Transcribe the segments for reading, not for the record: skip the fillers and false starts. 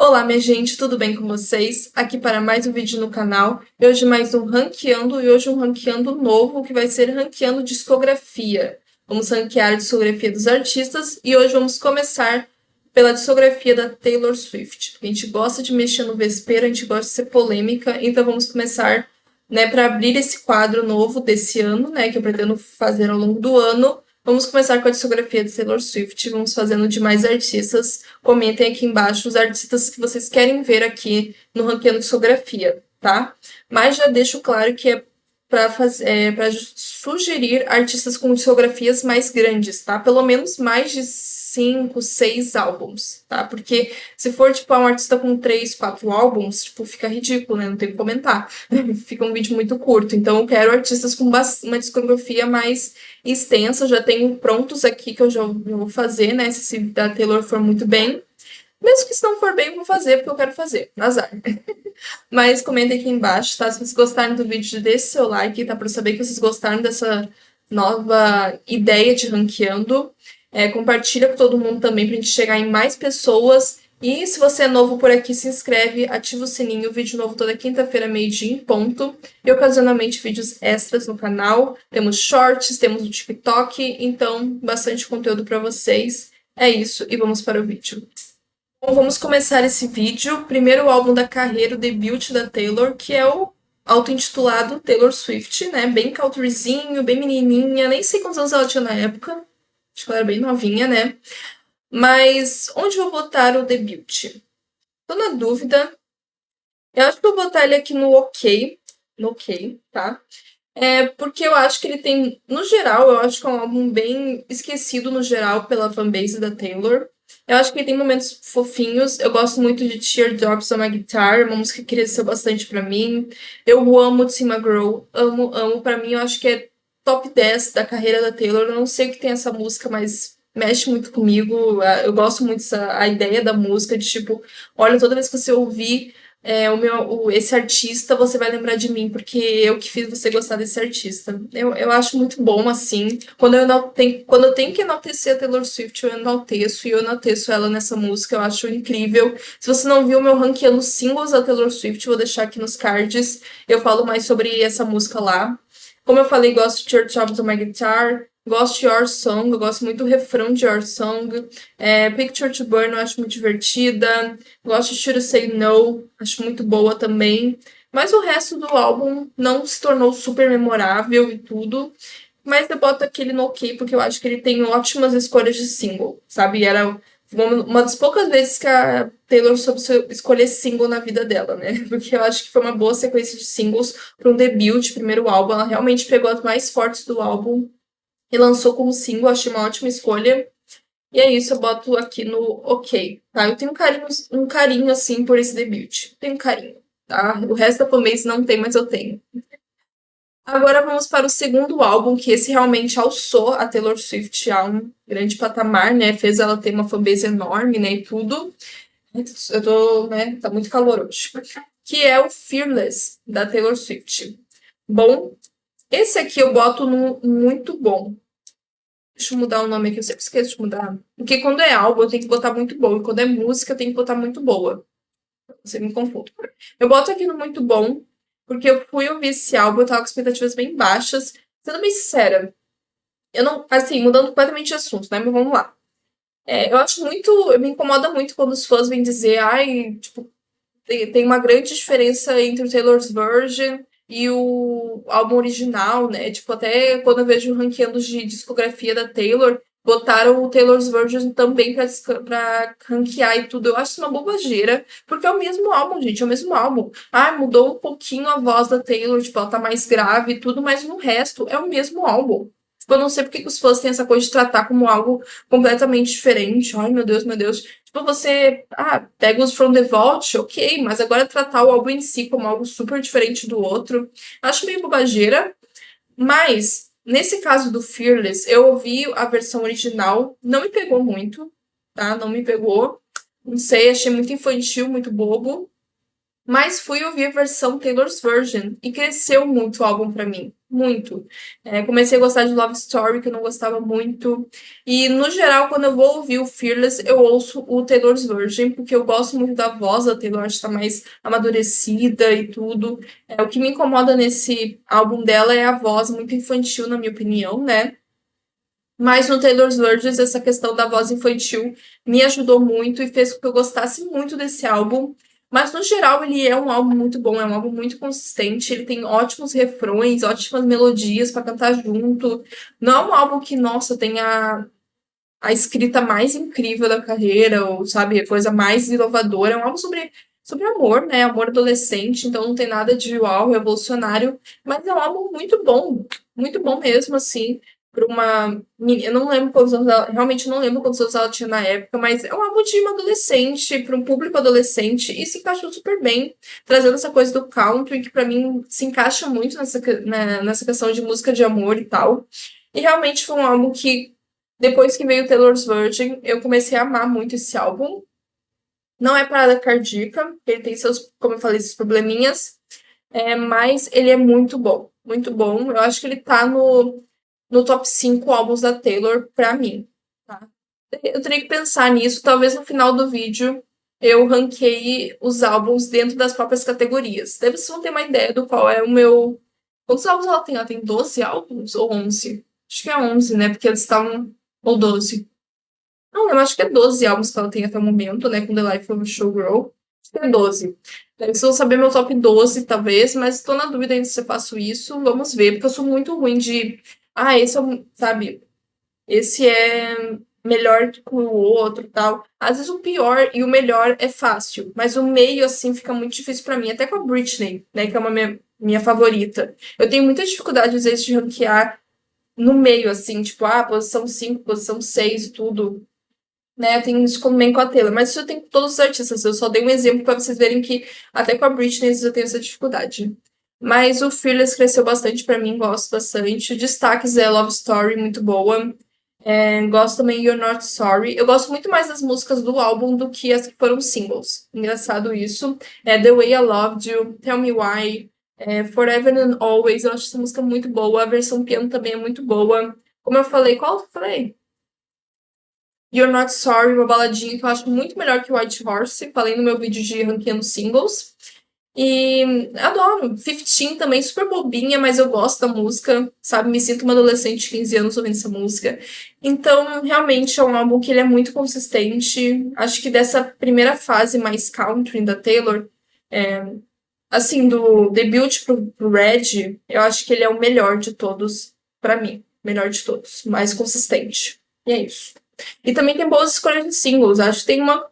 Olá, minha gente, tudo bem com vocês? Aqui para mais um vídeo no canal. E hoje mais um ranqueando, e hoje um ranqueando novo, que vai ser ranqueando discografia. Vamos ranquear a discografia dos artistas e hoje vamos começar pela discografia da Taylor Swift. A gente gosta de mexer no vespeiro, a gente gosta de ser polêmica, então vamos começar, para abrir esse quadro novo desse ano, que eu pretendo fazer ao longo do ano. Vamos começar com a discografia de Taylor Swift, vamos fazendo de mais artistas. Comentem aqui embaixo os artistas que vocês querem ver aqui no Ranqueando Discografia, tá? Mas já deixo claro que é para sugerir artistas com discografias mais grandes, tá? Pelo menos mais de 5, 6 álbuns, tá? Porque se for, um artista com 3, 4 álbuns, fica ridículo, né? Não tem o que comentar. Fica um vídeo muito curto. Então, eu quero artistas com uma discografia mais extensa. Já tenho prontos aqui que eu já vou fazer, né? Se da Taylor for muito bem. Mesmo que se não for bem, eu vou fazer, porque eu quero fazer. Azar. Mas comentem aqui embaixo, tá? Se vocês gostarem do vídeo, deixe seu like, tá? Pra eu saber que vocês gostaram dessa nova ideia de ranqueando. Compartilha com todo mundo também pra gente chegar em mais pessoas. E se você é novo por aqui, se inscreve, ativa o sininho, vídeo novo toda quinta-feira, meio-dia em ponto. E ocasionalmente vídeos extras no canal. Temos shorts, temos o TikTok, então bastante conteúdo pra vocês. É isso, e vamos para o vídeo. Bom, vamos começar esse vídeo. Primeiro álbum da carreira, o debut da Taylor, que é o auto-intitulado Taylor Swift, né? Bem countryzinho, bem menininha. Nem sei quantos anos ela tinha na época. Acho que ela era bem novinha, né? Mas onde eu vou botar o debut? Tô na dúvida. Eu acho que eu vou botar ele aqui no OK. No OK, tá? Porque eu acho que ele tem, no geral, eu acho que é um álbum bem esquecido no geral pela fanbase da Taylor. Eu acho que ele tem momentos fofinhos. Eu gosto muito de Teardrops on My Guitar, uma música que cresceu bastante pra mim. Eu amo Tim McGraw, amo, amo. Pra mim, eu acho que é top 10 da carreira da Taylor. Eu não sei o que tem essa música, mas mexe muito comigo. Eu gosto muito a ideia da música, de olha, toda vez que você ouvir esse artista, você vai lembrar de mim, porque eu que fiz você gostar desse artista. Eu acho muito bom, assim. Quando eu tenho que enaltecer a Taylor Swift, eu enalteço, e eu enalteço ela nessa música, eu acho incrível. Se você não viu o meu ranqueando singles da Taylor Swift, eu vou deixar aqui nos cards. Eu falo mais sobre essa música lá. Como eu falei, gosto de Teardrops on My Guitar, gosto de Your Song, eu gosto muito do refrão de Your Song. Picture to Burn eu acho muito divertida. Gosto de Should I Say No, acho muito boa também. Mas o resto do álbum não se tornou super memorável e tudo. Mas eu boto aquele no OK, porque eu acho que ele tem ótimas escolhas de single, sabe? Era uma das poucas vezes que a Taylor soube escolher single na vida dela, né? Porque eu acho que foi uma boa sequência de singles para um debut, primeiro álbum. Ela realmente pegou as mais fortes do álbum e lançou como single. Achei uma ótima escolha. E é isso, eu boto aqui no OK, tá? Eu tenho um carinho assim, por esse debut. Tenho um carinho, tá? O resto da fanbase não tem, mas eu tenho. Agora vamos para o segundo álbum, que esse realmente alçou a Taylor Swift a um grande patamar, né? Fez ela ter uma fanbase enorme, né? E tudo. Eu tô, né? Tá muito calor hoje. Que é o Fearless, da Taylor Swift. Bom, esse aqui eu boto no muito bom. Deixa eu mudar o nome aqui, eu sempre esqueço de mudar. Porque quando é álbum, eu tenho que botar muito bom. E quando é música, eu tenho que botar muito boa. Você me confundo. Eu boto aqui no muito bom, porque eu fui ouvir esse álbum, eu tava com expectativas bem baixas. Sendo bem sincera, eu não. Assim, mudando completamente de assunto, né? Mas vamos lá. Eu acho muito. Me incomoda muito quando os fãs vêm dizer, ai, tem uma grande diferença entre o Taylor's Version e o álbum original, né? Até quando eu vejo ranqueando de discografia da Taylor, botaram o Taylor's Version também pra ranquear e tudo. Eu acho isso uma bobageira, porque é o mesmo álbum, gente, é o mesmo álbum. Ah, mudou um pouquinho a voz da Taylor, ela tá mais grave e tudo, mas no resto é o mesmo álbum. Eu não sei porque que os fãs têm essa coisa de tratar como algo completamente diferente. Ai, meu Deus, meu Deus. Você pega os From the Vault, ok, mas agora tratar o álbum em si como algo super diferente do outro, acho meio bobageira. Mas, nesse caso do Fearless, eu ouvi a versão original, não me pegou muito, tá? Não me pegou. Não sei, achei muito infantil, muito bobo. Mas fui ouvir a versão Taylor's Version e cresceu muito o álbum pra mim. muito. Comecei a gostar de Love Story, que eu não gostava muito. E, no geral, quando eu vou ouvir o Fearless, eu ouço o Taylor's Version, porque eu gosto muito da voz da Taylor, acho que tá mais amadurecida e tudo. O que me incomoda nesse álbum dela é a voz muito infantil, na minha opinião, né? Mas no Taylor's Versions, essa questão da voz infantil me ajudou muito e fez com que eu gostasse muito desse álbum. Mas, no geral, ele é um álbum muito bom, é um álbum muito consistente. Ele tem ótimos refrões, ótimas melodias para cantar junto. Não é um álbum que, nossa, tem a escrita mais incrível da carreira, ou, sabe, a coisa mais inovadora. É um álbum sobre amor, né? Amor adolescente, então não tem nada de uau, revolucionário. Mas é um álbum muito bom mesmo, assim para uma menina, eu não lembro quantos anos ela, realmente não lembro quantos anos ela tinha na época, mas é um álbum de uma adolescente, para um público adolescente, e se encaixou super bem, trazendo essa coisa do country, que para mim se encaixa muito nessa questão de música de amor e tal. E realmente foi um álbum que, depois que veio Taylor's Virgin, eu comecei a amar muito esse álbum. Não é parada cardíaca, ele tem seus, como eu falei, esses probleminhas, mas ele é muito bom, muito bom. Eu acho que ele tá no top 5 álbuns da Taylor pra mim, tá? Eu teria que pensar nisso, talvez no final do vídeo eu ranqueie os álbuns dentro das próprias categorias. Daí vocês vão ter uma ideia do qual é o meu... Quantos álbuns ela tem? Ela tem 12 álbuns ou 11? Acho que é 11, né? Porque eles estavam... Ou 12. Não, eu acho que é 12 álbuns que ela tem até o momento, né? Com The Life of a Showgirl. Acho que é 12. Daí vocês vão saber meu top 12, talvez, mas estou na dúvida ainda se eu faço isso. Vamos ver, porque eu sou muito ruim de... Ah, esse é o... Sabe? Esse é melhor que o outro e tal. Às vezes o pior e o melhor é fácil, mas o meio, assim, fica muito difícil pra mim. Até com a Britney, né? Que é uma minha favorita. Eu tenho muita dificuldade, às vezes, de ranquear no meio, assim, tipo, posição 5, posição 6 e tudo, né? Tem isso também com a Taylor, mas isso eu tenho com todos os artistas. Eu só dei um exemplo para vocês verem que até com a Britney eu tenho essa dificuldade. Mas o Fearless cresceu bastante para mim, gosto bastante. Destaques é Love Story, muito boa. Gosto também You're Not Sorry. Eu gosto muito mais das músicas do álbum do que as que foram singles. Engraçado isso. The Way I Loved You, Tell Me Why, Forever and Always. Eu acho essa música muito boa. A versão piano também é muito boa. Como eu falei, qual eu falei? You're Not Sorry, uma baladinha que eu acho muito melhor que White Horse. Falei no meu vídeo de ranqueando singles. E adoro. 15 também, super bobinha, mas eu gosto da música, sabe? Me sinto uma adolescente de 15 anos ouvindo essa música. Então, realmente é um álbum que ele é muito consistente. Acho que dessa primeira fase mais country da Taylor, assim, do debut pro Red, eu acho que ele é o melhor de todos, pra mim. Melhor de todos, mais consistente. E é isso. E também tem boas escolhas de singles. Acho que tem uma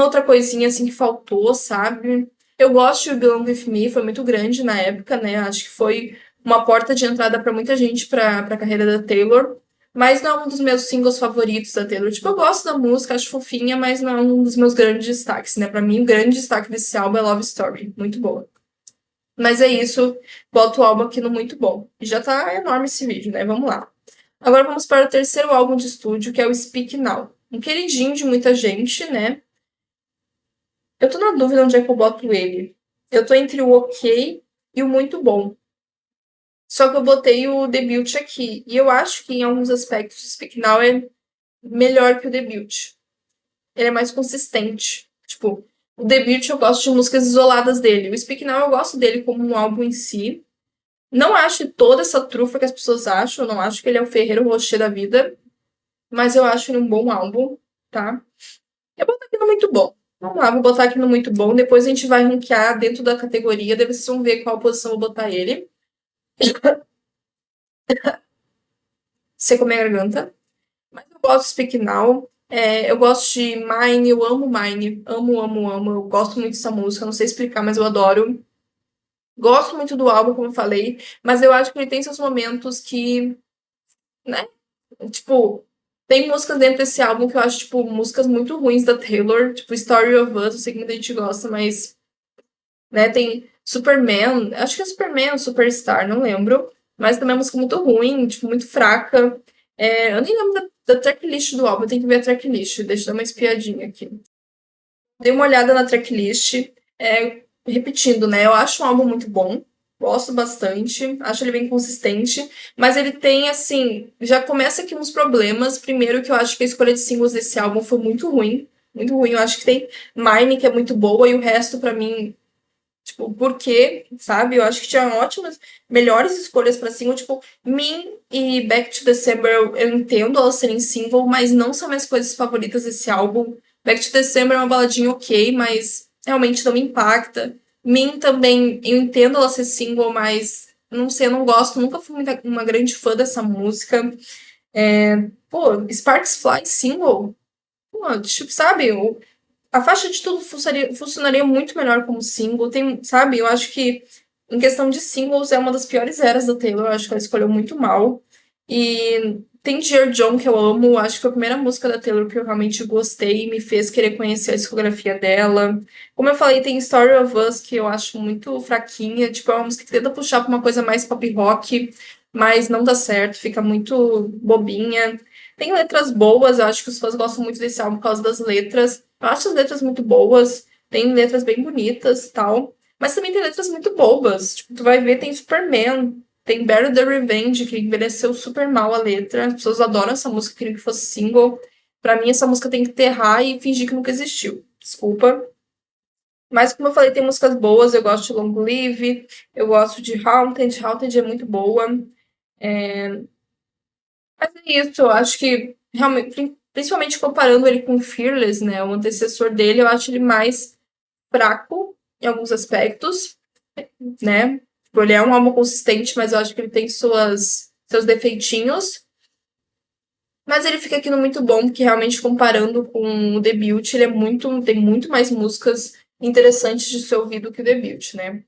outra coisinha assim que faltou, sabe? Eu gosto de Belong With Me, foi muito grande na época, né? Acho que foi uma porta de entrada pra muita gente pra carreira da Taylor. Mas não é um dos meus singles favoritos da Taylor. Tipo, eu gosto da música, acho fofinha, mas não é um dos meus grandes destaques, né? Pra mim, o grande destaque desse álbum é Love Story. Muito boa. Mas é isso. Boto o álbum aqui no muito bom. E já tá enorme esse vídeo, né? Vamos lá. Agora vamos para o terceiro álbum de estúdio, que é o Speak Now. Um queridinho de muita gente, né? Eu tô na dúvida onde é que eu boto ele. Eu tô entre o ok e o muito bom. Só que eu botei o debut aqui. E eu acho que em alguns aspectos o Speak Now é melhor que o debut. Ele é mais consistente. Tipo, o debut eu gosto de músicas isoladas dele. O Speak Now eu gosto dele como um álbum em si. Não acho toda essa trufa que as pessoas acham. Eu não acho que ele é o Ferreiro Rocher da vida. Mas eu acho ele um bom álbum, tá? Eu vou botar aqui no muito bom. Vamos lá, vou botar aqui no muito bom. Depois a gente vai ranquear dentro da categoria. Daí vocês vão ver qual posição eu vou botar ele. Seco minha garganta. Mas eu gosto de Speak Now. Eu gosto de Mine, eu amo Mine. Amo, amo, amo. Eu gosto muito dessa música. Não sei explicar, mas eu adoro. Gosto muito do álbum, como eu falei. Mas eu acho que ele tem seus momentos que, né? Tipo, tem músicas dentro desse álbum que eu acho, tipo, músicas muito ruins da Taylor. Tipo, Story of Us, eu sei que muita gente gosta, mas... Né, tem Superman, acho que é Superman, Superstar, não lembro. Mas também é uma música muito ruim, tipo, muito fraca. Eu nem lembro da tracklist do álbum, eu tenho que ver a tracklist. Deixa eu dar uma espiadinha aqui. Dei uma olhada na tracklist. Repetindo, né, eu acho um álbum muito bom. Gosto bastante, acho ele bem consistente, mas ele tem, assim, já começa aqui uns problemas. Primeiro, que eu acho que a escolha de singles desse álbum foi muito ruim, muito ruim. Eu acho que tem Mine, que é muito boa, e o resto, pra mim, tipo, por quê, sabe? Eu acho que tinha ótimas, melhores escolhas pra single, tipo, Me e Back to December, eu entendo elas serem single, mas não são minhas coisas favoritas desse álbum. Back to December é uma baladinha ok, mas realmente não me impacta. Min também, eu entendo ela ser single, mas não sei, eu não gosto, nunca fui uma grande fã dessa música. Pô, Sparks Fly single, pô, tipo, sabe? A faixa de tudo funcionaria muito melhor como single. Tem, sabe? Eu acho que, em questão de singles, é uma das piores eras da Taylor. Eu acho que ela escolheu muito mal. E tem Dear John, que eu amo. Acho que foi a primeira música da Taylor que eu realmente gostei e me fez querer conhecer a discografia dela. Como eu falei, tem Story of Us, que eu acho muito fraquinha. Tipo, é uma música que tenta puxar pra uma coisa mais pop rock, mas não dá certo, fica muito bobinha. Tem letras boas, eu acho que os fãs gostam muito desse álbum por causa das letras. Eu acho as letras muito boas, tem letras bem bonitas e tal. Mas também tem letras muito bobas. Tipo, tu vai ver, tem Superman, tem Better the Revenge, que envelheceu super mal a letra. As pessoas adoram essa música, queriam que fosse single. Pra mim, essa música tem que enterrar e fingir que nunca existiu. Desculpa. Mas, como eu falei, tem músicas boas. Eu gosto de Long Live, eu gosto de Haunted. Haunted é muito boa. Mas é isso, eu acho que, realmente, principalmente comparando ele com Fearless, né, o antecessor dele, eu acho ele mais fraco em alguns aspectos, né? Tipo, ele é um álbum consistente, mas eu acho que ele tem seus defeitinhos. Mas ele fica aqui no muito bom, porque realmente comparando com o debut, ele tem muito mais músicas interessantes de ser ouvido que o debut, né?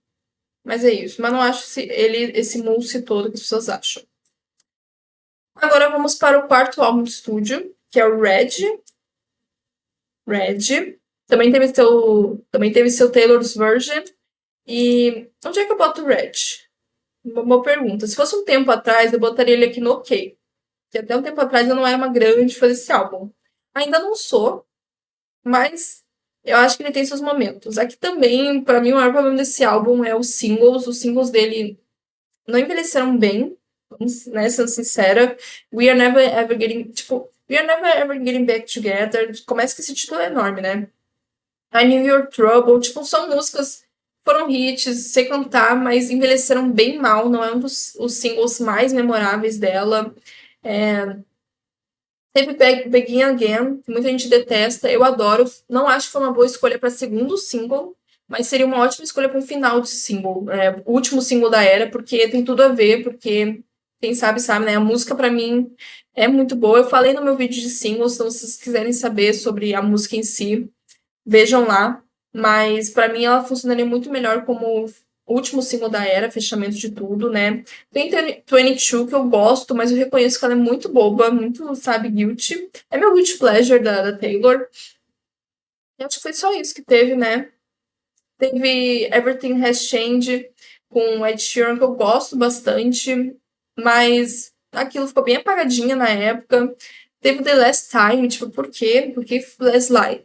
Mas é isso. Mas não acho esse mousse todo que as pessoas acham. Agora vamos para o quarto álbum de estúdio, que é o Red. Red. Também teve seu Taylor's Version. E onde é que eu boto o Red? Uma boa pergunta. Se fosse um tempo atrás, eu botaria ele aqui no OK. Que até um tempo atrás eu não era uma grande fã desse álbum. Ainda não sou, mas eu acho que ele tem seus momentos. Aqui também, pra mim, o maior problema desse álbum é os singles. Os singles dele não envelheceram bem, né, sendo sincera. We Are Never Ever Getting, tipo, We Are Never Ever Getting Back Together. Começa que esse título é enorme, né? I Knew Your Trouble, tipo, são músicas que foram hits, sei cantar, mas envelheceram bem mal, não é um dos os singles mais memoráveis dela. Teve Begin Again, que muita gente detesta, eu adoro, não acho que foi uma boa escolha para segundo single, mas seria uma ótima escolha para um final de single, o último single da era, porque tem tudo a ver, porque quem sabe, né? A música para mim é muito boa. Eu falei no meu vídeo de singles, então se vocês quiserem saber sobre a música em si, vejam lá. Mas pra mim ela funcionaria muito melhor como último single da era, fechamento de tudo, né? Tem 22, que eu gosto, mas eu reconheço que ela é muito boba, muito, sabe, guilty. É meu guilty pleasure da Taylor. E acho que foi só isso que teve, né? Teve Everything Has Changed com Ed Sheeran, que eu gosto bastante, mas aquilo ficou bem apagadinha na época. Teve The Last Time, tipo, por quê? Por que Last Light?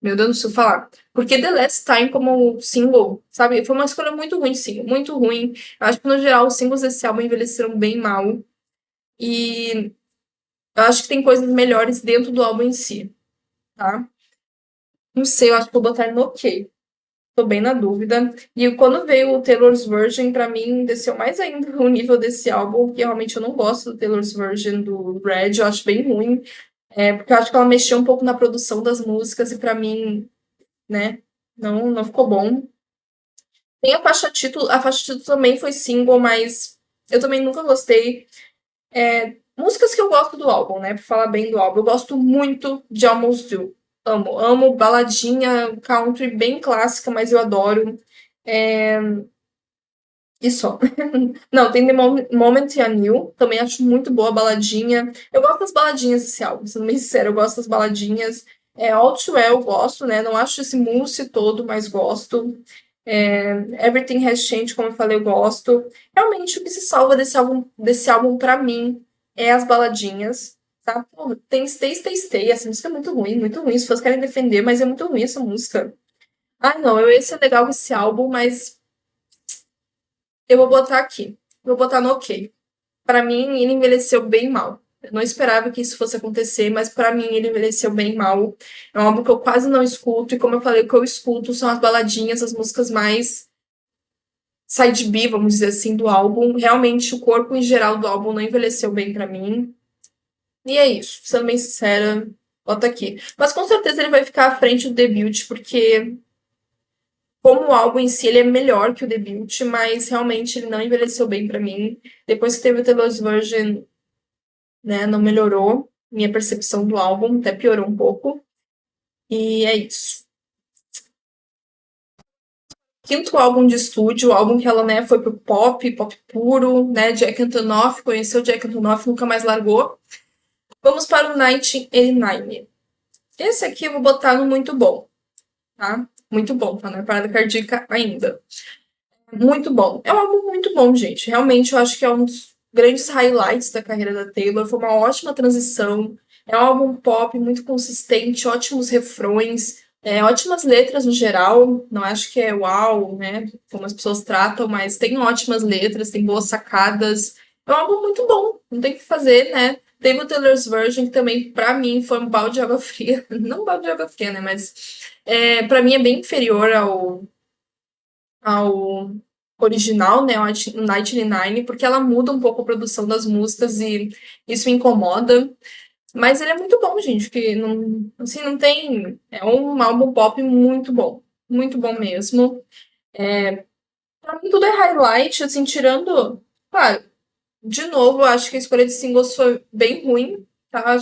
Meu Deus, não sei falar. Porque The Last Time como single, sabe? Foi uma escolha muito ruim, sim. Muito ruim. Eu acho que, no geral, os singles desse álbum envelheceram bem mal. E eu acho que tem coisas melhores dentro do álbum em si, tá? Não sei, eu acho que vou botar no OK. Tô bem na dúvida. E quando veio o Taylor's Version, pra mim, desceu mais ainda o nível desse álbum, porque realmente eu não gosto do Taylor's Version do Red, eu acho bem ruim. Porque eu acho que ela mexeu um pouco na produção das músicas e pra mim, né, não ficou bom. Tem a faixa título também foi single, mas eu também nunca gostei. Músicas que eu gosto do álbum, né? Pra falar bem do álbum. Eu gosto muito de Almost Do. Amo. Amo baladinha country bem clássica, mas eu adoro. É, E só. Não, tem The Moment I Knew. Também acho muito boa a baladinha. Eu gosto das baladinhas desse álbum, sendo bem sincero. Eu gosto das baladinhas. All Too Well eu gosto, né? Não acho esse mousse todo, mas gosto. Everything Has Changed, como eu falei, eu gosto. Realmente, o que se salva desse álbum pra mim é as baladinhas, tá? Pô, tem Stay, Stay, Stay. Essa música é muito ruim, muito ruim. As pessoas querem defender, mas é muito ruim essa música. Ah, não, eu ia ser legal com esse álbum, mas Eu vou botar aqui. Vou botar no ok. Pra mim, ele envelheceu bem mal. Eu não esperava que isso fosse acontecer, mas pra mim ele envelheceu bem mal. É um álbum que eu quase não escuto, e como eu falei, o que eu escuto são as baladinhas, as músicas mais side B, vamos dizer assim, do álbum. Realmente, o corpo em geral do álbum não envelheceu bem pra mim. E é isso, sendo bem sincera, bota aqui. Mas com certeza ele vai ficar à frente do debut, porque como o álbum em si ele é melhor que o debut, mas realmente ele não envelheceu bem pra mim. Depois que teve o The Lost Version, né, não melhorou minha percepção do álbum, até piorou um pouco. E é isso. Quinto álbum de estúdio, o álbum que ela, né, foi pro pop, pop puro, né, Jack Antonoff, conheceu Jack Antonoff, nunca mais largou. Vamos para o 1989. Esse aqui eu vou botar no muito bom, tá? Muito bom, tá? Não é parada cardíaca ainda. Muito bom. É um álbum muito bom, gente. Realmente, eu acho que é um dos grandes highlights da carreira da Taylor. Foi uma ótima transição. É um álbum pop muito consistente, ótimos refrões, ótimas letras no geral. Não acho que é uau, né? Como as pessoas tratam, mas tem ótimas letras, tem boas sacadas. É um álbum muito bom, não tem o que fazer, né? Teve o Taylor's Version, que também, pra mim, foi um balde de água fria. Não um balde de água fria, né? Mas pra mim é bem inferior ao original, né, o 99, porque ela muda um pouco a produção das músicas e isso me incomoda. Mas ele é muito bom, gente, que não, assim, não tem... É um álbum pop muito bom mesmo. Pra mim tudo é highlight, assim, tirando... Claro, de novo, eu acho que a escolha de singles foi bem ruim, tá?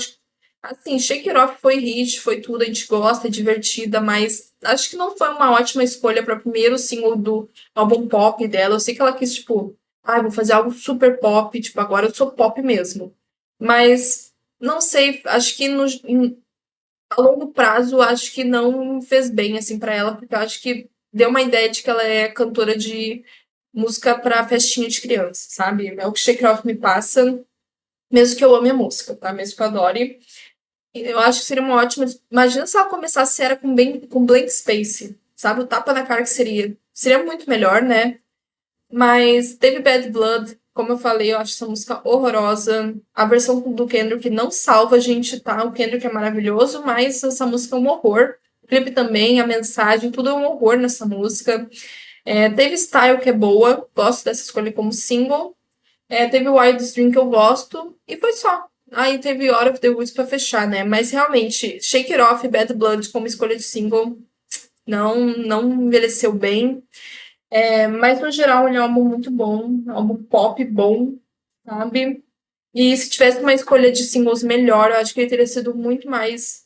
Assim, Shake It Off foi hit, foi tudo, a gente gosta, é divertida, mas acho que não foi uma ótima escolha para o primeiro single do álbum pop dela. Eu sei que ela quis, tipo, vou fazer algo super pop, tipo, agora eu sou pop mesmo. Mas, não sei, acho que a longo prazo, acho que não fez bem, assim, para ela, porque eu acho que deu uma ideia de que ela é cantora de música para festinha de criança, sabe? É o que Shake It Off me passa, mesmo que eu ame a música, tá? Mesmo que eu adore. Eu acho que seria uma ótima. Imagina se ela começasse era com Blank Space, sabe? O tapa na cara que seria. Seria muito melhor, né? Mas teve Bad Blood, como eu falei, eu acho essa música horrorosa. A versão do Kendrick não salva a gente, tá? O Kendrick é maravilhoso, mas essa música é um horror. O clipe também, a mensagem, tudo é um horror nessa música. Teve Style, que é boa, gosto dessa escolha como single. Teve Wild String que eu gosto, e foi só. Aí teve Hora of the Woods pra fechar, né? Mas realmente, Shake It Off e Bad Blood como escolha de single não envelheceu bem. Mas no geral ele é um álbum muito bom, um álbum pop bom, sabe? E se tivesse uma escolha de singles melhor, eu acho que ele teria sido muito mais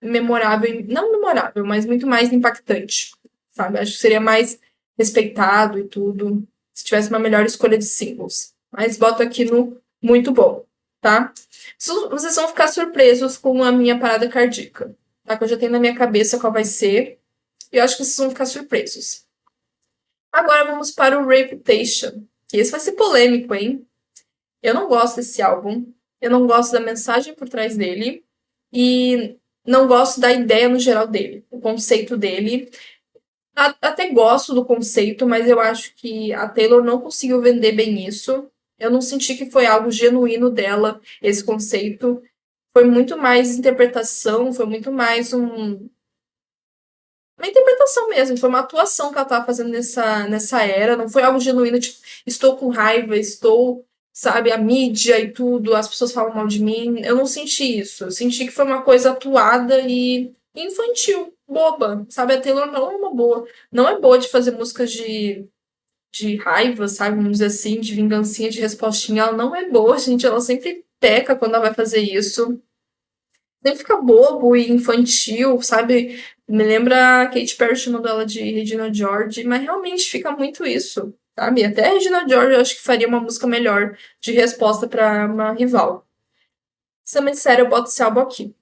memorável, não memorável, mas muito mais impactante, sabe? Acho que seria mais respeitado e tudo, se tivesse uma melhor escolha de singles. Mas boto aqui no muito bom, tá? Vocês vão ficar surpresos com a minha parada cardíaca, tá? Que eu já tenho na minha cabeça qual vai ser, e eu acho que vocês vão ficar surpresos. Agora vamos para o Reputation, que esse vai ser polêmico, hein? Eu não gosto desse álbum, eu não gosto da mensagem por trás dele, e não gosto da ideia no geral dele, o conceito dele. Até gosto do conceito, mas eu acho que a Taylor não conseguiu vender bem isso. Eu não senti que foi algo genuíno dela, esse conceito. Foi muito mais interpretação, foi muito mais uma interpretação mesmo, foi uma atuação que ela estava fazendo nessa era, não foi algo genuíno, tipo, estou com raiva, estou, sabe, a mídia e tudo, as pessoas falam mal de mim. Eu não senti isso. Eu senti que foi uma coisa atuada e infantil, boba, sabe? A Taylor não é uma boa, não é boa de fazer músicas de raiva, sabe? Vamos dizer assim, de vingancinha, de respostinha. Ela não é boa, gente. Ela sempre peca quando ela vai fazer isso. Sempre fica bobo e infantil, sabe? Me lembra a Katy Perry chamando ela de Regina George, mas realmente fica muito isso, sabe? Até a Regina George eu acho que faria uma música melhor de resposta pra uma rival. Sendo sério, eu boto esse álbum aqui.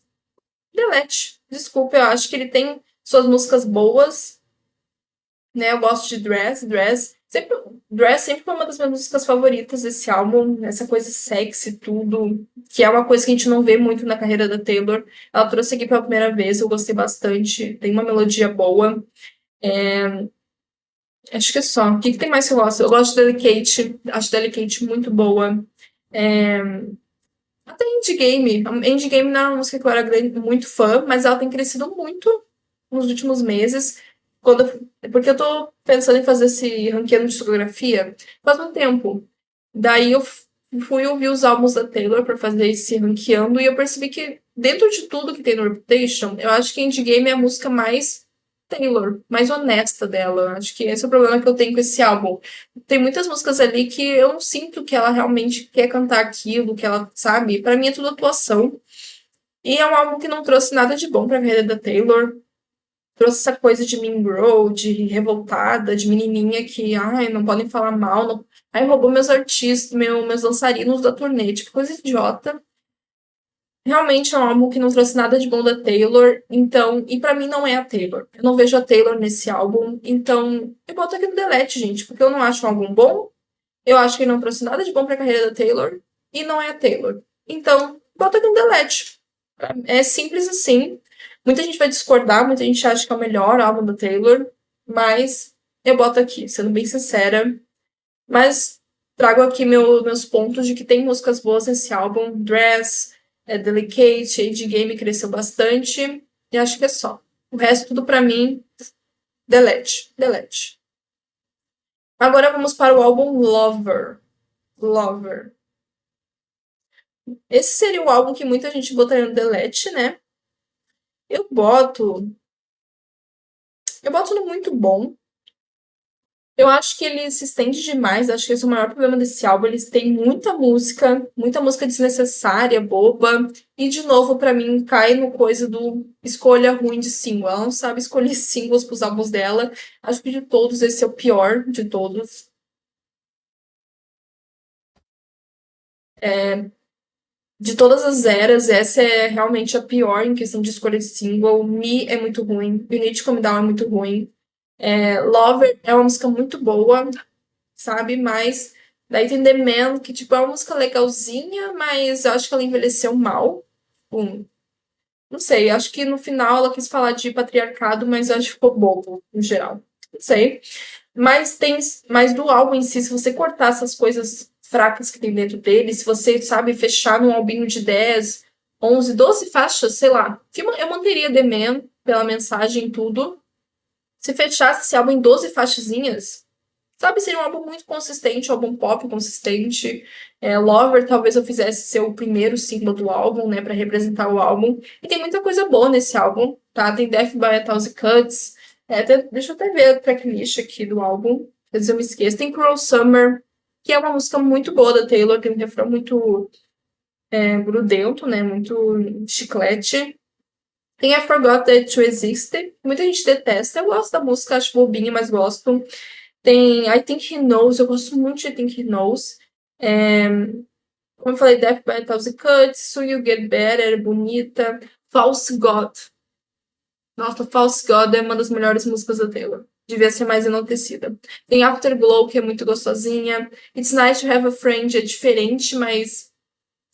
Delete. Desculpa, eu acho que ele tem suas músicas boas, né? Eu gosto de Dress. Dress sempre foi uma das minhas músicas favoritas desse álbum. Essa coisa sexy, tudo. Que é uma coisa que a gente não vê muito na carreira da Taylor. Ela trouxe aqui pela primeira vez, eu gostei bastante. Tem uma melodia boa. Acho que é só. O que tem mais que eu gosto? Eu gosto de Delicate. Acho Delicate muito boa. É, até Indie Game. Indie Game não é uma música que eu era muito fã, mas ela tem crescido muito nos últimos meses. Porque eu tô pensando em fazer esse ranqueando de discografia faz um tempo. Daí eu fui ouvir os álbuns da Taylor pra fazer esse ranqueando e eu percebi que dentro de tudo que tem no Reputation, eu acho que Indie Game é a música mais Taylor, mais honesta dela. Acho que esse é o problema que eu tenho com esse álbum. Tem muitas músicas ali que eu não sinto que ela realmente quer cantar aquilo, que ela sabe. Pra mim é tudo atuação. E é um álbum que não trouxe nada de bom pra carreira da Taylor. Trouxe essa coisa de mean girl, de revoltada, de menininha que, ai, não podem falar mal. Não... Ai, roubou meus artistas, meus dançarinos da turnê. Tipo, coisa idiota. Realmente é um álbum que não trouxe nada de bom da Taylor, então, e pra mim não é a Taylor. Eu não vejo a Taylor nesse álbum, então eu boto aqui no delete, gente, porque eu não acho um álbum bom, eu acho que ele não trouxe nada de bom pra carreira da Taylor, e não é a Taylor. Então, boto aqui no delete. É simples assim. Muita gente vai discordar, muita gente acha que é o melhor álbum da Taylor, mas eu boto aqui, sendo bem sincera. Mas trago aqui meus pontos de que tem músicas boas nesse álbum. Dress, Delicate, Age Game cresceu bastante. E acho que é só. O resto, tudo pra mim, delete. Delete. Agora vamos para o álbum Lover. Lover. Esse seria o álbum que muita gente botaria no delete, né? Eu boto. Eu boto no muito bom. Eu acho que ele se estende demais. Acho que esse é o maior problema desse álbum. Eles têm muita música desnecessária, boba. E, de novo, pra mim, cai no coisa do escolha ruim de single. Ela não sabe escolher singles pros álbuns dela. Acho que de todos, esse é o pior de todos. De todas as eras, essa é realmente a pior em questão de escolha de single. Me é muito ruim. You Need to Calm Down é muito ruim. Lover é uma música muito boa, sabe? Mas daí tem The Man, que tipo, é uma música legalzinha, mas eu acho que ela envelheceu mal. Não sei, acho que no final ela quis falar de patriarcado, mas eu acho que ficou bobo, no geral. Não sei. Mas do álbum em si, se você cortar essas coisas fracas que tem dentro dele, se você, sabe, fechar num albinho de 10, 11, 12 faixas, sei lá, eu manteria The Man pela mensagem e tudo. Se fechasse esse álbum em 12 faixazinhas, sabe, seria um álbum muito consistente, um álbum pop consistente. Lover talvez eu fizesse ser o primeiro single do álbum, né, pra representar o álbum. E tem muita coisa boa nesse álbum, tá? Tem Death by a Thousand Cuts. Deixa eu até ver a tracklist aqui do álbum, às vezes eu me esqueço. Tem Cruel Summer, que é uma música muito boa da Taylor, tem um refrão muito grudento, né, muito chiclete. Tem I Forgot That You Exist, muita gente detesta. Eu gosto da música, acho bobinha, mas gosto. Tem I Think He Knows, eu gosto muito de I Think He Knows. É, como eu falei, Death by a Thousand Cuts, So You Get Better, bonita. False God. Nossa, False God é uma das melhores músicas da Taylor. Devia ser mais enaltecida. Tem Afterglow, que é muito gostosinha. It's Nice to Have a Friend, é diferente, mas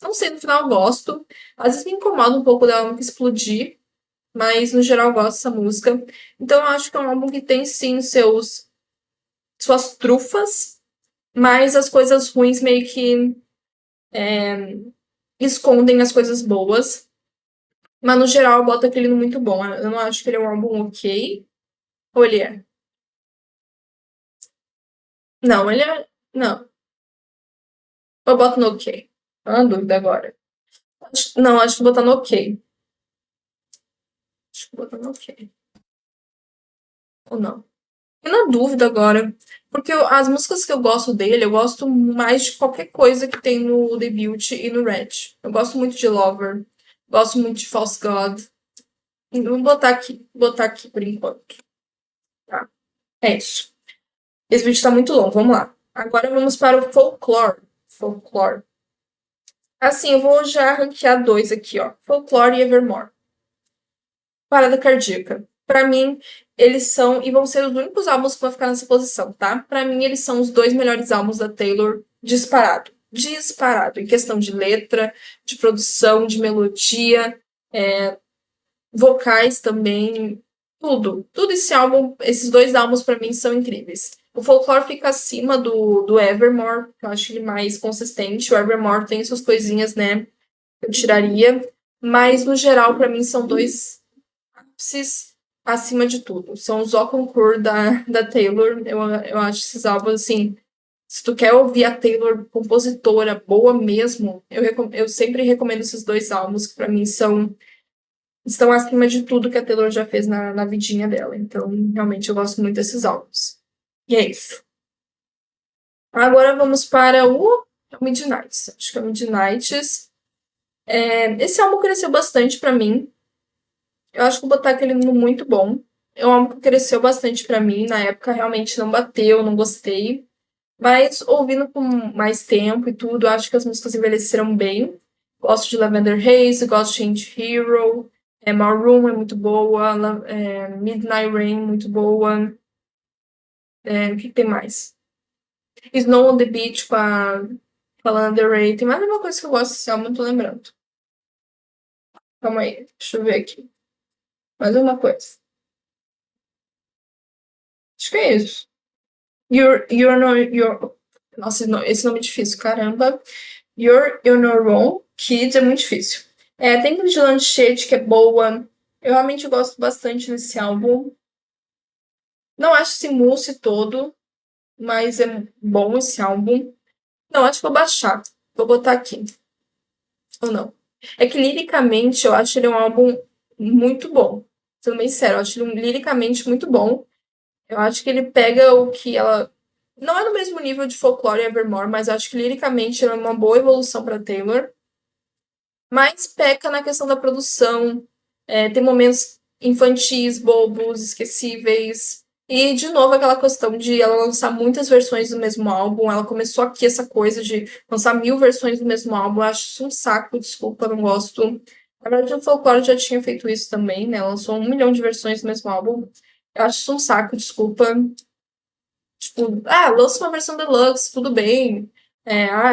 não sei, no final eu gosto. Às vezes me incomoda um pouco dela nunca explodir, mas no geral eu gosto dessa música. Então eu acho que é um álbum que tem sim suas trufas, mas as coisas ruins meio que escondem as coisas boas. Mas no geral eu boto aquele no muito bom. Eu não acho que ele é um álbum ok. Ou ele é? Não, ele é. Não. Eu boto no ok. Tô na dúvida agora. Não, acho que vou botar no ok. Acho que vou botar no ok. Ou não. Tô na dúvida agora. Porque as músicas que eu gosto dele, eu gosto mais de qualquer coisa que tem no debut e no Red. Eu gosto muito de Lover. Gosto muito de False God. Vou botar aqui por enquanto. Tá? É isso. Esse vídeo tá muito longo, vamos lá. Agora vamos para o Folklore. Folklore. Assim, eu vou já ranquear dois aqui, ó. Folklore e Evermore. Parada cardíaca. Pra mim, eles são, e vão ser os únicos álbuns que vão ficar nessa posição, tá? Pra mim, eles são os dois melhores álbuns da Taylor, disparado. Disparado. Em questão de letra, de produção, de melodia, vocais também. Tudo esse álbum, esses dois álbuns pra mim são incríveis. O Folklore fica acima do Evermore, que eu acho ele mais consistente. O Evermore tem suas coisinhas, né? Eu tiraria. Mas, no geral, pra mim, são dois ápices acima de tudo. São os Au Concur da Taylor. Eu acho esses álbuns, assim, se tu quer ouvir a Taylor compositora boa mesmo, eu sempre recomendo esses dois álbuns, que pra mim estão acima de tudo que a Taylor já fez na vidinha dela. Então, realmente, eu gosto muito desses álbuns. E é isso. Agora vamos para o Midnights. Acho que é o Midnights. Esse álbum cresceu bastante pra mim. Eu acho que vou botar aquele no muito bom. É um álbum que cresceu bastante pra mim. Na época, realmente não bateu, não gostei. Mas ouvindo com mais tempo e tudo, acho que as músicas envelheceram bem. Gosto de Lavender Haze, gosto de Change Hero. Maroon é muito boa. Midnight Rain, muito boa. O que tem mais? Snow on the Beach com a Lana Del Rey. Tem mais uma coisa que eu gosto desse álbum, não tô lembrando. Calma aí, deixa eu ver aqui. Mais uma coisa. Acho que é isso. You're no, you're... Nossa, esse nome é difícil, caramba. You're No Wrong, Kids é muito difícil. Tem Vigilante Shade, que é boa. Eu realmente gosto bastante desse álbum. Não acho esse mousse todo, mas é bom esse álbum. Não, acho que vou baixar. Vou botar aqui. Ou não. É que liricamente eu acho ele um álbum muito bom. Sendo bem sério, eu acho ele liricamente muito bom. Eu acho que ele pega o que ela. Não é no mesmo nível de Folklore e Evermore, mas eu acho que liricamente ele é uma boa evolução para Taylor. Mas peca na questão da produção. Tem momentos infantis, bobos, esquecíveis. E, de novo, aquela questão de ela lançar muitas versões do mesmo álbum. Ela começou aqui essa coisa de lançar 1000 versões do mesmo álbum. Eu acho isso um saco, desculpa, não gosto. Na verdade, o Folklore já tinha feito isso também, né? Lançou 1 milhão de versões do mesmo álbum. Eu acho isso um saco, desculpa. Tipo, lança uma versão deluxe, tudo bem.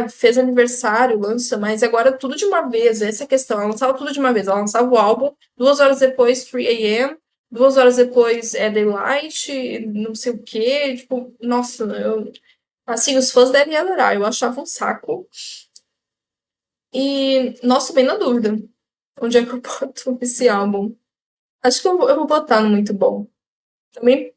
Fez aniversário, lança, mas agora tudo de uma vez. Essa é a questão. Ela lançava tudo de uma vez. Ela lançava o álbum, 2 horas depois, 3 a.m., 2 horas depois Daylight, não sei o quê. Tipo, nossa, assim, os fãs devem adorar. Eu achava um saco. E, nossa, bem na dúvida. Onde é que eu boto esse álbum? Acho que eu vou botar no muito bom. Também,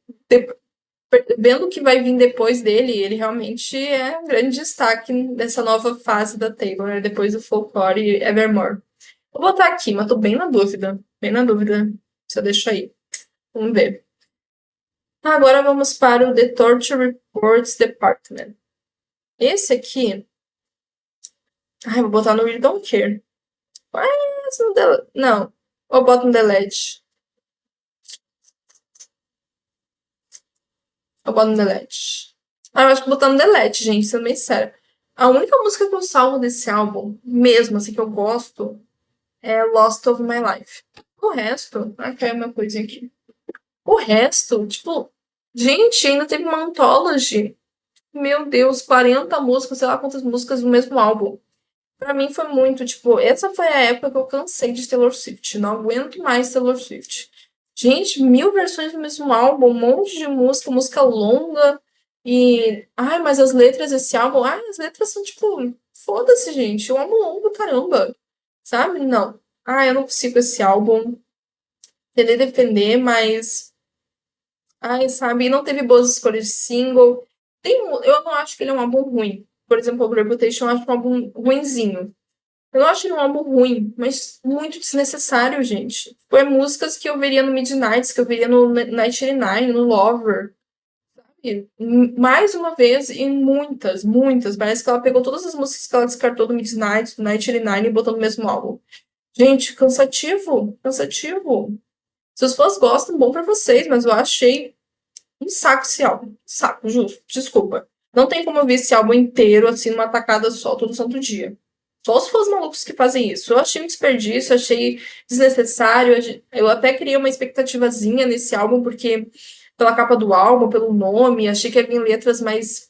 vendo o que vai vir depois dele, ele realmente é um grande destaque dessa nova fase da Taylor, né? Depois do Folklore e Evermore. Vou botar aqui, mas tô bem na dúvida. Bem na dúvida. Se eu deixo aí. Vamos ver. Agora vamos para o The Torture Reports Department. Esse aqui. Vou botar no We Don't Care. Não. Ou boto no Delete. Eu boto no Delete. Eu acho que vou botar no Delete, gente, sendo bem sério. A única música que eu salvo desse álbum, mesmo assim, que eu gosto, é Lost of My Life. O resto. Caiu uma coisinha aqui. O resto, tipo. Gente, ainda teve uma anthology. Meu Deus, 40 músicas, sei lá quantas músicas no mesmo álbum. Pra mim foi muito, tipo, essa foi a época que eu cansei de Taylor Swift. Não aguento mais Taylor Swift. Gente, 1000 versões do mesmo álbum, um monte de música, música longa. E. Mas as letras desse álbum. As letras são tipo. Foda-se, gente. Um álbum longo, caramba. Sabe? Não. Eu não consigo com esse álbum. Tentei defender, mas. Sabe? E não teve boas escolhas de single. Eu não acho que ele é um álbum ruim. Por exemplo, o Reputation eu acho um álbum ruinzinho. Eu não acho ele um álbum ruim, mas muito desnecessário, gente. Foi músicas que eu veria no Midnights, que eu veria no 99, no Lover. Sabe? Mais uma vez, e muitas, muitas. Parece que ela pegou todas as músicas que ela descartou do Midnights, do 99 e botou no mesmo álbum. Gente, cansativo, cansativo. Se os fãs gostam, bom pra vocês, mas eu achei um saco esse álbum. Saco, justo. Desculpa. Não tem como eu ver esse álbum inteiro, assim, numa tacada só, todo santo dia. Só os fãs malucos que fazem isso. Eu achei um desperdício, achei desnecessário. Eu até criei uma expectativazinha nesse álbum, porque pela capa do álbum, pelo nome, achei que ia vir letras mais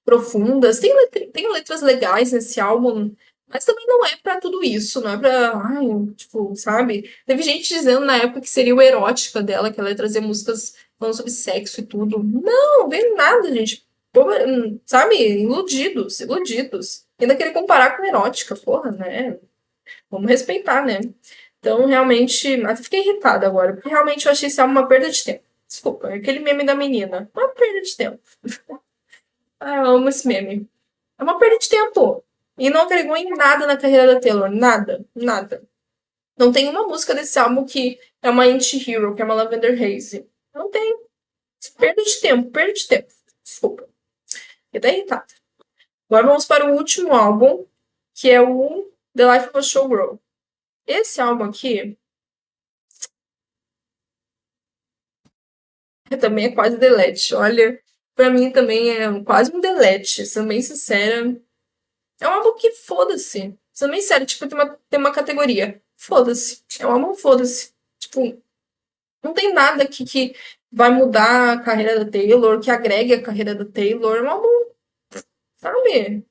profundas. Tem letras legais nesse álbum, Mas também não é pra tudo isso, não é pra. Ai, tipo, sabe? Teve gente dizendo na época que seria o erótica dela, que ela ia trazer músicas falando sobre sexo e tudo. Não, veio nada, gente. Pô, sabe? Iludidos, iludidos. Ainda querer comparar com erótica, porra, né? Vamos respeitar, né? Então, realmente, até fiquei irritada agora, porque realmente eu achei esse álbum uma perda de tempo. Desculpa, é aquele meme da menina. Uma perda de tempo. Ah, eu amo esse meme. É uma perda de tempo. E não agregou em nada na carreira da Taylor. Nada. Nada. Não tem uma música desse álbum que é uma anti-hero, que é uma Lavender Haze. Não tem. Perda de tempo, perda de tempo. Desculpa. Fiquei até irritada. Agora vamos para o último álbum, que é o The Life of a Showgirl. Esse álbum aqui também é quase delete. Olha, pra mim também é quase um delete, sendo bem sincera. É um álbum que foda-se. Sendo bem sério, tipo, tem uma categoria. Foda-se. É um álbum foda-se. Tipo, não tem nada aqui que vai mudar a carreira da Taylor, que agregue a carreira da Taylor. É um álbum, sabe?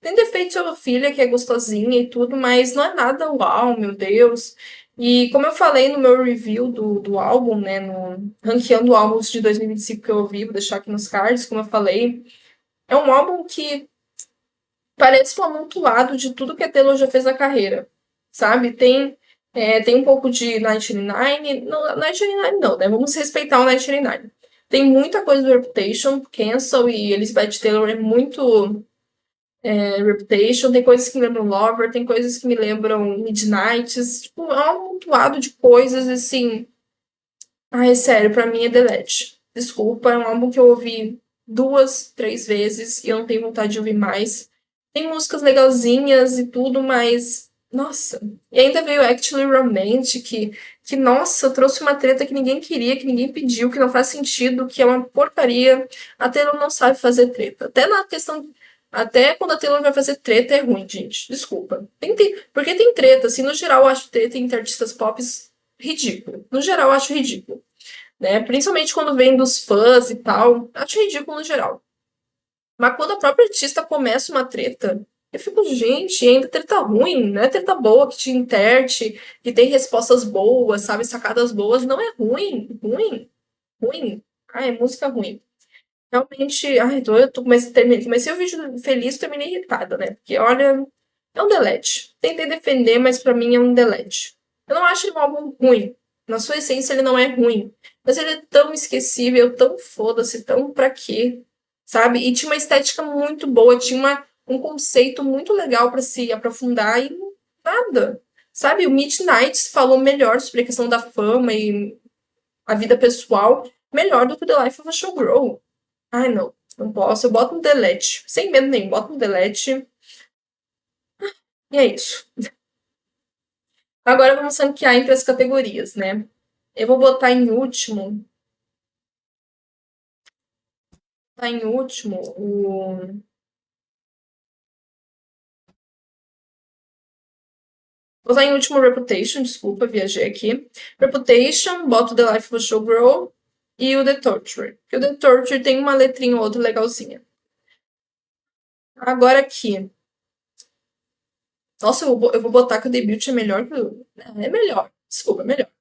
Tem defeito sua filha, que é gostosinha e tudo, mas não é nada uau, meu Deus. E como eu falei no meu review do álbum, né, no ranqueando álbuns de 2025 que eu ouvi, vou deixar aqui nos cards, como eu falei, é um álbum que parece um amontoado de tudo que a Taylor já fez na carreira, sabe? Tem um pouco de 99, não, 99 não, né? Vamos respeitar o 99. Tem muita coisa do Reputation, Cancel e Elizabeth Taylor é muito Reputation, tem coisas que me lembram Lover, tem coisas que me lembram Midnights, tipo, é um amontoado de coisas, assim. Ai, sério, pra mim é Delete. Desculpa, é um álbum que eu ouvi duas, três vezes e eu não tenho vontade de ouvir mais. Tem músicas legalzinhas e tudo, mas. Nossa. E ainda veio Actually Romantic, que, nossa, trouxe uma treta que ninguém queria, que ninguém pediu, que não faz sentido, que é uma porcaria. A Taylor não sabe fazer treta. Até na questão. Até quando a Taylor vai fazer treta é ruim, gente. Desculpa. Porque tem treta, assim, no geral eu acho treta entre artistas pop ridículo. No geral eu acho ridículo, né? Principalmente quando vem dos fãs e tal. Acho ridículo no geral. Mas quando a própria artista começa uma treta, eu fico, gente, ainda treta ruim, não é treta boa, que te interte, que tem respostas boas, sabe, sacadas boas, não é ruim, ruim, ruim. Ai, música ruim. Realmente, ai, comecei o vídeo feliz, terminei irritada, né? Porque, olha, é um delete. Tentei defender, mas pra mim é um delete. Eu não acho ele um álbum ruim. Na sua essência, ele não é ruim. Mas ele é tão esquecível, tão foda-se, tão pra quê? Sabe? E tinha uma estética muito boa, tinha um conceito muito legal pra se aprofundar e nada. Sabe? O Midnight falou melhor sobre a questão da fama e a vida pessoal, melhor do que The Life of a Showgirl. Ai, não. Não posso. Eu boto um delete. Sem medo nenhum. Boto um delete. E é isso. Agora vamos ranquear entre as categorias, né? Eu vou botar em último. Tá em último o. Vou botar em último Reputation, desculpa, viajei aqui. Reputation, boto The Life of a Showgirl e o The Torture. Porque o The Torture tem uma letrinha ou outra legalzinha. Agora aqui. Nossa, eu vou botar que o debut é melhor que o. É melhor. Desculpa, é melhor.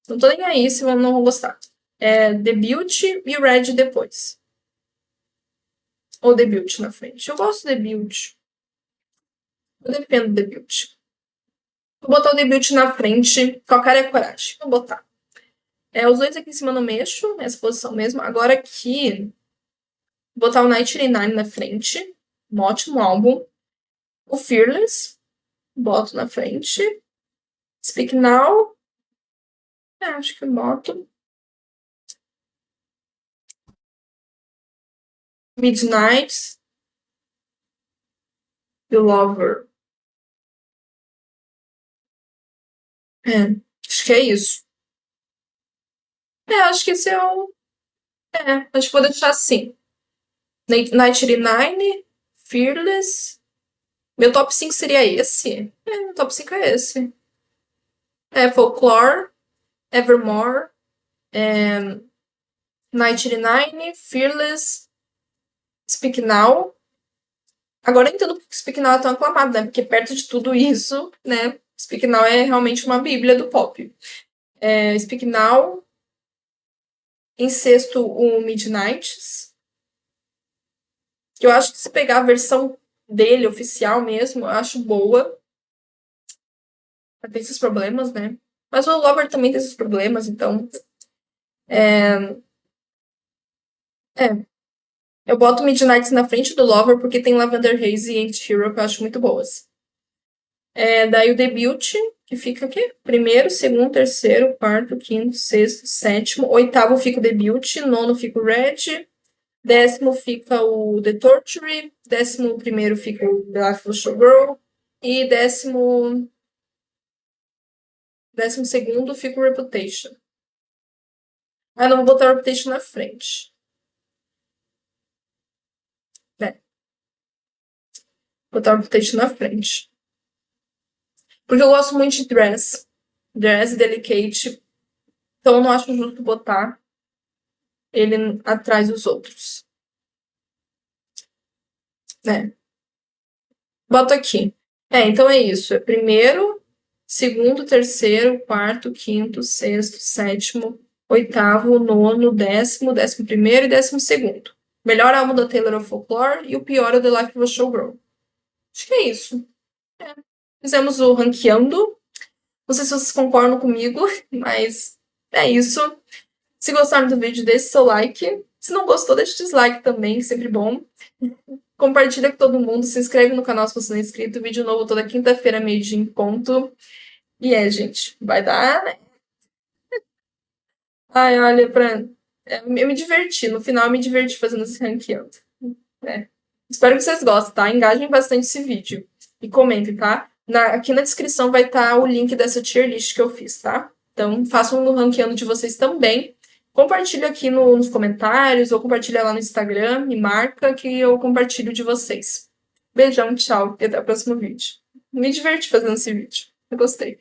Não tô nem aí se eu não vou gostar. É debut e Red depois. Ou debut na frente. Eu gosto do debut. Eu dependo do debut. Vou botar o debut na frente. Com a cara e a coragem. Vou botar. Os dois aqui em cima não mexo. Nessa posição mesmo. Agora aqui. Vou botar o 99 na frente. Um ótimo álbum. O Fearless. Boto na frente. Speak Now. Acho que eu boto. Midnight. The Lover. Acho que é isso. Acho que esse é o. Acho que vou deixar assim. 99, Fearless. Meu top 5 seria esse? Meu top 5 é esse. Folklore, Evermore, 99, Fearless, Speak Now. Agora eu entendo porque o Speak Now é tão aclamado, né? Porque perto de tudo isso, né? Speak Now é realmente uma bíblia do pop. Speak Now. Em sexto, o Midnights. Que eu acho que se pegar a versão dele, oficial mesmo, eu acho boa. Tem esses problemas, né? Mas o Lover também tem esses problemas, então. Eu boto Midnights na frente do Lover porque tem Lavender Haze e Anti-Hero que eu acho muito boas. Daí o Debut, que fica aqui. Primeiro, segundo, terceiro, quarto, quinto, sexto, sétimo. Oitavo fica o Debut. Nono fica o Red. Décimo fica o The Torture. 11º fica o The Life of a Showgirl. E 12º fica o Reputation. Não vou botar o Reputation na frente. Vou botar o Reputation na frente. Porque eu gosto muito de Dress. Dress e Delicate. Então eu não acho justo botar ele atrás dos outros. Boto aqui. Então é isso. Primeiro, segundo, terceiro, quarto, quinto, sexto, sétimo, oitavo, nono, 11º e 12º. Melhor álbum da Taylor of Folklore e o pior é o The Life of a Showgirl. Acho que é isso. Fizemos o ranqueando. Não sei se vocês concordam comigo, mas é isso. Se gostaram do vídeo, deixe seu like. Se não gostou, deixe o dislike também, sempre bom. Compartilha com todo mundo, se inscreve no canal se você não é inscrito. Vídeo novo toda quinta-feira, meio-dia em ponto. E gente, vai dar, né? Ai, olha, eu me diverti. No final, eu me diverti fazendo esse ranqueando. Espero que vocês gostem, tá? Engajem bastante esse vídeo. E comentem, tá? Aqui na descrição vai estar o link dessa tier list que eu fiz, tá? Então, façam no ranqueando de vocês também. Compartilha aqui nos comentários ou compartilha lá no Instagram, me marca que eu compartilho de vocês. Beijão, tchau e até o próximo vídeo. Me diverti fazendo esse vídeo. Eu gostei.